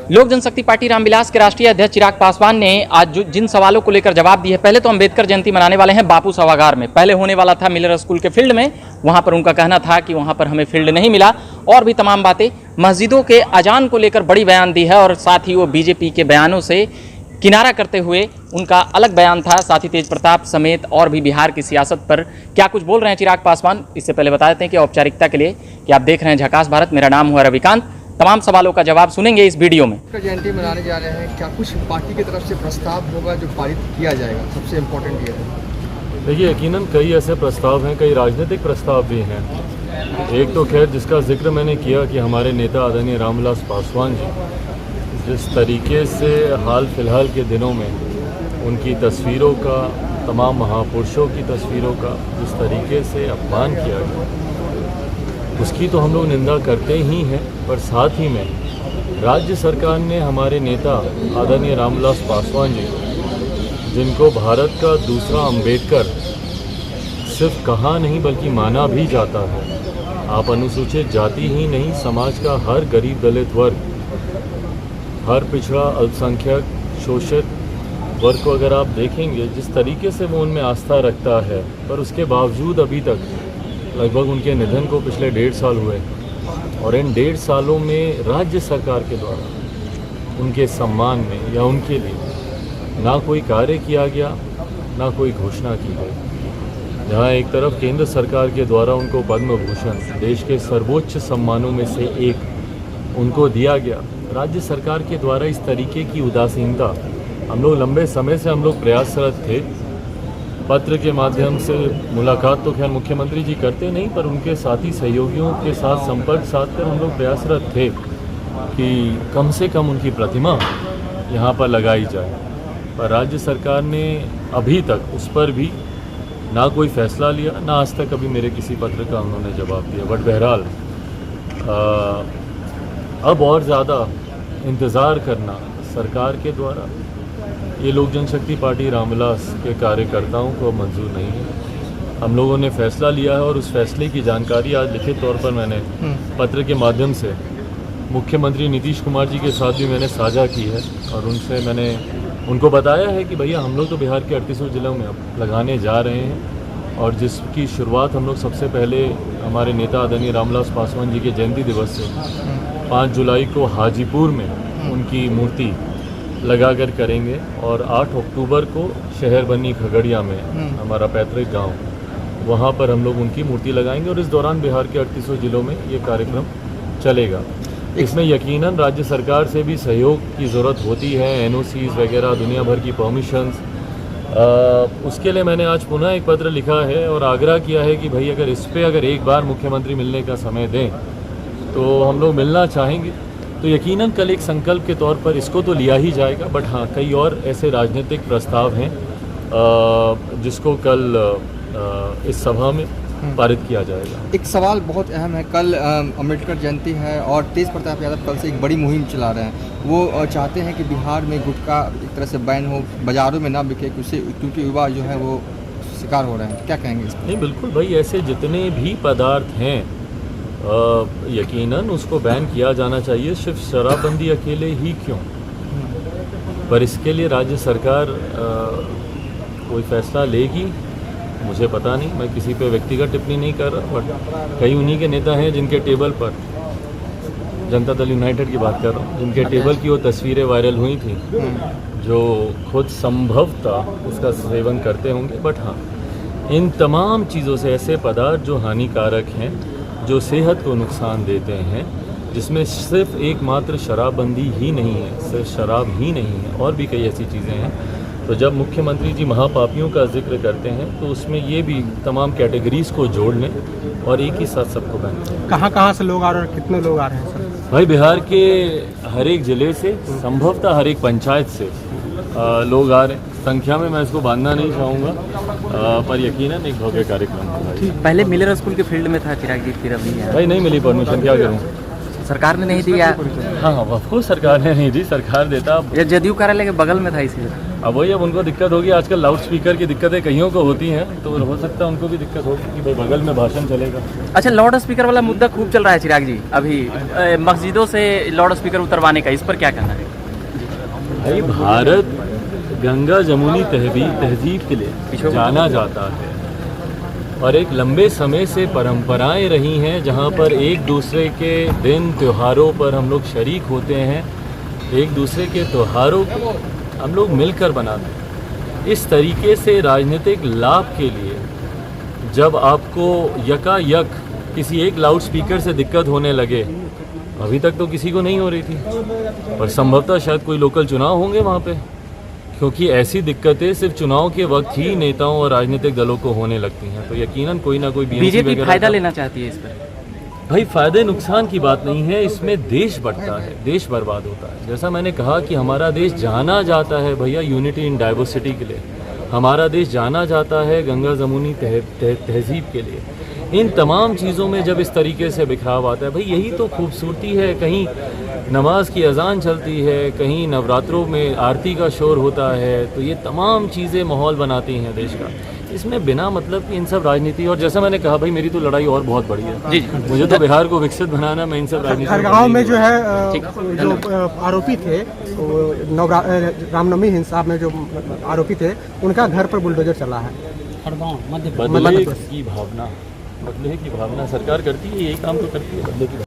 लोक जनशक्ति पार्टी रामविलास के राष्ट्रीय अध्यक्ष चिराग पासवान ने आज जिन सवालों को लेकर जवाब दिए, पहले तो अंबेडकर जयंती मनाने वाले हैं बापू सभागार में। पहले होने वाला था मिलर स्कूल के फील्ड में, वहां पर उनका कहना था कि वहां पर हमें फील्ड नहीं मिला, और भी तमाम बातें। मस्जिदों के अजान को लेकर बड़ी बयान दी है, और साथ ही वो बीजेपी के बयानों से किनारा करते हुए उनका अलग बयान था। साथ ही तेज प्रताप समेत और भी बिहार की सियासत पर क्या कुछ बोल रहे हैं चिराग पासवान, इससे पहले बता देते हैं कि औपचारिकता के लिए कि आप देख रहे हैं झकास भारत, मेरा नाम हुआ रविकांत। तमाम सवालों का जवाब सुनेंगे इस वीडियो में। जयंती मनाने जा रहे हैं, क्या कुछ पार्टी की तरफ से प्रस्ताव होगा जो पारित किया जाएगा? सबसे इम्पोर्टेंट ये है। देखिए, यकीनन कई ऐसे प्रस्ताव हैं, कई राजनीतिक प्रस्ताव भी हैं। एक तो खैर जिसका जिक्र मैंने किया कि हमारे नेता आदरणीय रामविलास पासवान जी जिस तरीके से हाल फिलहाल के दिनों में उनकी तस्वीरों का, तमाम महापुरुषों की तस्वीरों का जिस तरीके से अपमान किया गया, उसकी तो हम लोग निंदा करते ही हैं। पर साथ ही में राज्य सरकार ने हमारे नेता आदरणीय रामविलास पासवान जी, जिनको भारत का दूसरा अंबेडकर सिर्फ कहा नहीं बल्कि माना भी जाता है, आप अनुसूचित जाति ही नहीं, समाज का हर गरीब दलित वर्ग, हर पिछड़ा अल्पसंख्यक शोषित वर्ग को अगर आप देखेंगे, जिस तरीके से वो उनमें आस्था रखता है, पर उसके बावजूद अभी तक लगभग उनके निधन को पिछले 1.5 साल हुए, और इन 1.5 सालों में राज्य सरकार के द्वारा उनके सम्मान में या उनके लिए ना कोई कार्य किया गया, ना कोई घोषणा की गई। जहाँ एक तरफ केंद्र सरकार के द्वारा उनको पद्म भूषण, देश के सर्वोच्च सम्मानों में से एक, उनको दिया गया, राज्य सरकार के द्वारा इस तरीके की उदासीनता, हम लोग लंबे समय से प्रयासरत थे। पत्र के माध्यम से मुलाकात तो खैर मुख्यमंत्री जी करते नहीं, पर उनके साथी सहयोगियों के साथ संपर्क साधकर हम लोग प्रयासरत थे कि कम से कम उनकी प्रतिमा यहाँ पर लगाई जाए। पर राज्य सरकार ने अभी तक उस पर भी ना कोई फैसला लिया, ना आज तक अभी मेरे किसी पत्र का उन्होंने जवाब दिया। बट बहरहाल अब और ज़्यादा इंतज़ार करना सरकार के द्वारा ये लोक जनशक्ति पार्टी रामविलास के कार्यकर्ताओं को मंजूर नहीं है। हम लोगों ने फैसला लिया है, और उस फैसले की जानकारी आज लिखित तौर पर मैंने पत्र के माध्यम से मुख्यमंत्री नीतीश कुमार जी के साथ भी मैंने साझा की है, और उनसे मैंने उनको बताया है कि भैया हम लोग तो बिहार के 38 जिलों में अब लगाने जा रहे हैं, और जिसकी शुरुआत हम लोग सबसे पहले हमारे नेता आदरणीय रामविलास पासवान जी के जयंती दिवस से 5 जुलाई को हाजीपुर में उनकी मूर्ति लगाकर करेंगे, और 8 अक्टूबर को शहर बनी खगड़िया में हमारा पैतृक गांव, वहां पर हम लोग उनकी मूर्ति लगाएंगे, और इस दौरान बिहार के 38 जिलों में ये कार्यक्रम चलेगा। इसमें यकीनन राज्य सरकार से भी सहयोग की ज़रूरत होती है, NOCs वगैरह, दुनिया भर की परमिशंस। उसके लिए मैंने आज पुनः एक पत्र लिखा है और आग्रह किया है कि भाई अगर एक बार मुख्यमंत्री मिलने का समय दें तो हम लोग मिलना चाहेंगे। तो यकीनन कल एक संकल्प के तौर पर इसको तो लिया ही जाएगा, बट हाँ, कई और ऐसे राजनीतिक प्रस्ताव हैं जिसको कल इस सभा में पारित किया जाएगा। एक सवाल बहुत अहम है, कल अम्बेडकर जयंती है और तेज प्रताप यादव कल से एक बड़ी मुहिम चला रहे हैं। वो चाहते हैं कि बिहार में गुटखा एक तरह से बैन हो, बाज़ारों में ना बिके, क्योंकि युवा जो है वो शिकार हो रहे हैं। क्या कहेंगे इस पर? नहीं, बिल्कुल भाई, ऐसे जितने भी पदार्थ हैं यकीनन उसको बैन किया जाना चाहिए। सिर्फ शराबबंदी अकेले ही क्यों, पर इसके लिए राज्य सरकार कोई फैसला लेगी, मुझे पता नहीं। मैं किसी पे व्यक्तिगत टिप्पणी नहीं कर रहा, बट कई उन्हीं के नेता हैं जिनके टेबल पर, जनता दल यूनाइटेड की बात कर रहा हूँ, जिनके टेबल की वो तस्वीरें वायरल हुई थी, जो खुद संभवतः उसका सेवन करते होंगे। बट हाँ, इन तमाम चीज़ों से ऐसे पदार्थ जो हानिकारक हैं, जो सेहत को नुकसान देते हैं, जिसमें सिर्फ एकमात्र शराबबंदी ही नहीं है, सिर्फ शराब ही नहीं है, और भी कई ऐसी चीज़ें हैं। तो जब मुख्यमंत्री जी महापापियों का जिक्र करते हैं तो उसमें ये भी तमाम कैटेगरीज को जोड़ लें और एक ही साथ सबको बैन करें। कहाँ से लोग आ रहे हैं, कितने लोग आ रहे हैं सर? भाई, बिहार के हर एक ज़िले से, संभवतः हर एक पंचायत से लोग आ रहे हैं। संख्या में मैं इसको बांधना नहीं चाहूँगा, पर यकीनन एक भव्य कार्यक्रम होगा। पहले मिलर स्कूल के फील्ड में था चिराग जी, फिर अभी भाई नहीं मिली परमिशन, क्या करूँ? सरकार ने नहीं दिया। हाँ, ऑफकोर्स सरकार ने नहीं दी, सरकार देता। जदयू कार्यालय के बगल में था इसीलिए। अब वही, अब उनको दिक्कत होगी। आजकल लाउड स्पीकर की दिक्कतें कईयों को होती हैं, तो हो सकता है उनको भी दिक्कत होगी कि भाई बगल में भाषण चलेगा। अच्छा, लाउड स्पीकर वाला मुद्दा खूब चल रहा है चिराग जी अभी, मस्जिदों से लाउड स्पीकर उतरवाने का, इस पर क्या कहना है? भाई भारत गंगा जमुनी तहजीब के लिए जाना जाता है और एक लंबे समय से परंपराएं रही हैं जहां पर एक दूसरे के दिन त्योहारों पर हम लोग शरीक होते हैं, एक दूसरे के त्योहारों को हम लोग मिलकर बनाते हैं। इस तरीके से राजनीतिक लाभ के लिए जब आपको यकायक किसी एक लाउड स्पीकर से दिक्कत होने लगे, अभी तक तो किसी को नहीं हो रही थी, पर संभवतः शायद कोई लोकल चुनाव होंगे वहाँ पे, क्योंकि ऐसी दिक्कतें सिर्फ चुनाव के वक्त ही नेताओं और राजनीतिक दलों को होने लगती हैं। तो यकीनन कोई ना कोई बीजेपी फायदा लेना चाहती है इस पर। भाई फायदे नुकसान की बात नहीं है, इसमें देश बढ़ता है, देश बर्बाद होता है। जैसा मैंने कहा कि हमारा देश जाना जाता है भैया यूनिटी इन डाइवर्सिटी के लिए, हमारा देश जाना जाता है गंगा जमुनी तहजीब के लिए। इन तमाम चीज़ों में जब इस तरीके से बिखराव आता है, भाई यही तो खूबसूरती है। कहीं नमाज की अजान चलती है, कहीं नवरात्रों में आरती का शोर होता है, तो ये तमाम चीज़ें माहौल बनाती हैं देश का। इसमें बिना मतलब कि इन सब राजनीति, और जैसा मैंने कहा भाई मेरी तो लड़ाई और बहुत बड़ी है जी, मुझे तो बिहार को विकसित बनाना, मैं इन सब राजनीति। खड़गांव में जो है जो आरोपी थे, रामनवमी हिंसा में जो आरोपी थे, उनका घर पर बुलडोजर चला है। बदले की भावना, बदले की भावना सरकार करती है, यही काम तो करती है, बदले की भावना।